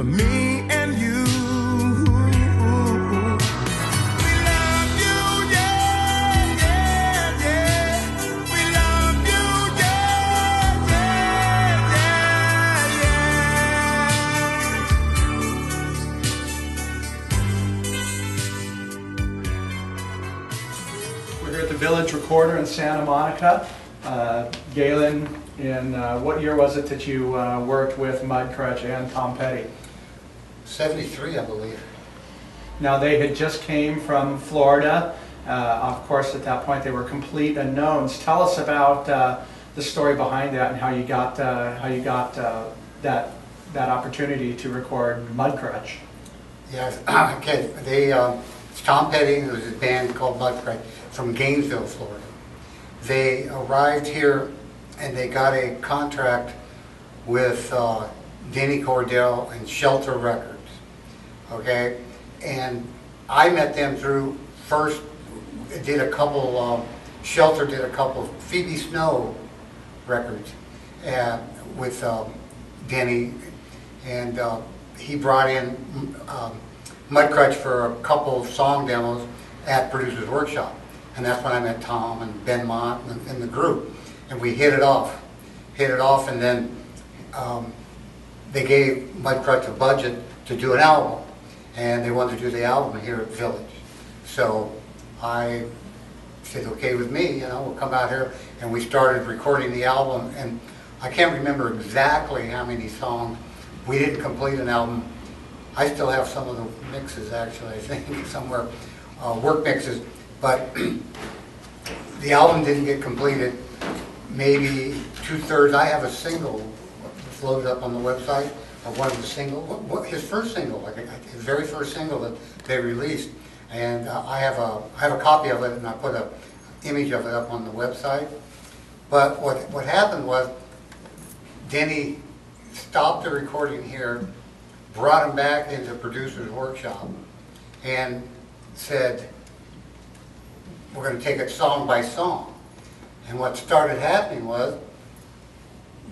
for me and you. We love you, yeah, yeah, yeah. We love you, yeah, yeah, yeah, yeah. We're here at the Village Recorder in Santa Monica. Galen, in what year was it that you worked with Mudcrutch and Tom Petty? 73, I believe. Now they had just came from Florida. Of course, at that point they were complete unknowns. Tell us about the story behind that and how you got that opportunity to record Mudcrutch. Yes, okay. It's Tom Petty, who was a band called Mudcrutch from Gainesville, Florida. They arrived here and they got a contract with Denny Cordell and Shelter Records. Okay, and I met them through Shelter did a couple of Phoebe Snow records with Denny, and he brought in Mudcrutch for a couple of song demos at Producer's Workshop. And that's when I met Tom and Benmont and the group. And we hit it off, and then they gave Mudcrutch a budget to do an album. And they wanted to do the album here at Village. So I said, okay with me, we'll come out here. And we started recording the album. And I can't remember exactly how many songs. We didn't complete an album. I still have some of the mixes, actually, I think, somewhere, work mixes. But the album didn't get completed, maybe 2/3. I have a single floated up on the website of one of the singles, his first single, his very first single that they released. And I have a copy of it, and I put an image of it up on the website. But what happened was Denny stopped the recording here, brought him back into Producer's Workshop, and said, we're going to take it song by song. And what started happening was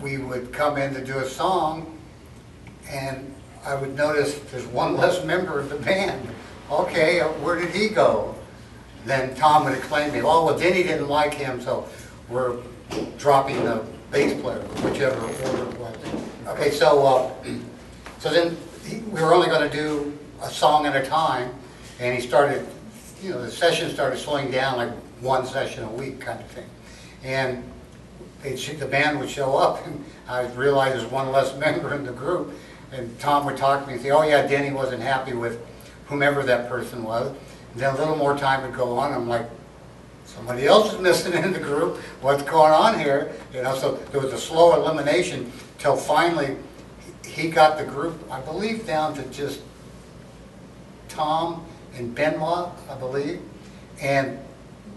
we would come in to do a song and I would notice there's one less member of the band. Okay, where did he go? Then Tom would explain to me, well, Denny didn't like him, so we're dropping the bass player, whichever order it was. Okay, so then we were only going to do a song at a time, and he started, the session started slowing down, like one session a week kind of thing. And the band would show up, and I realized there's one less member in the group. And Tom would talk to me and say, oh yeah, Denny wasn't happy with whomever that person was. And then a little more time would go on. I'm like, somebody else is missing in the group. What's going on here? So there was a slow elimination till finally he got the group, I believe, down to just Tom and Benmont, I believe. And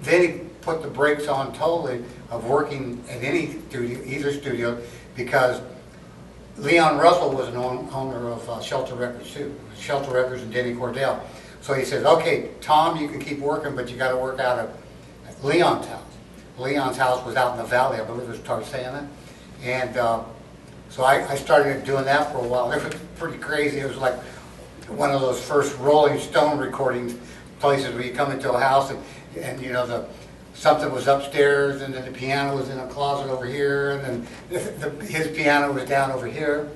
then he put the brakes on totally of working at any studio, either studio, because Leon Russell was an owner of Shelter Records too. Shelter Records and Denny Cordell. So he says, okay, Tom, you can keep working, but you got to work out at Leon's house. Leon's house was out in the valley, I believe it was Tarzana. And so I started doing that for a while. It was pretty crazy. It was like one of those first Rolling Stone recordings places where you come into a house and something was upstairs, and then the piano was in a closet over here, and then his piano was down over here,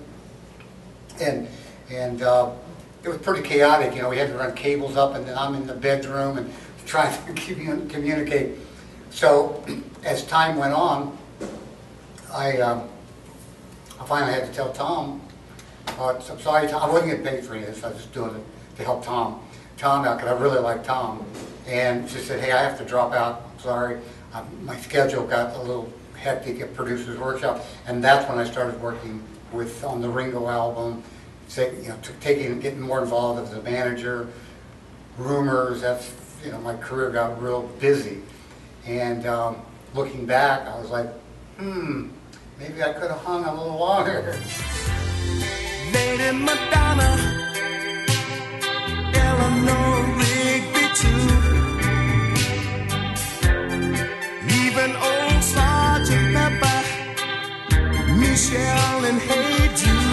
and it was pretty chaotic. We had to run cables up, and then I'm in the bedroom and trying to communicate. So as time went on, I finally had to tell Tom, I'm sorry, Tom, I wasn't getting paid for any of this. I was just doing it to help Tom out, because I really like Tom. And she said, hey, I have to drop out. I'm sorry. My schedule got a little hectic at Producer's Workshop. And that's when I started working on the Ringo album, getting more involved as a manager, rumors. That's, my career got real busy. And looking back, I was like, maybe I could have hung a little longer. Lady Madonna, Eleanor Rigby too, even old Sergeant Pepper, Michelle and Hey Jude.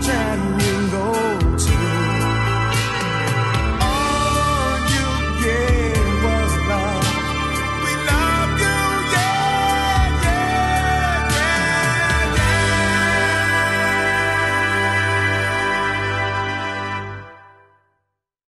and Ringo.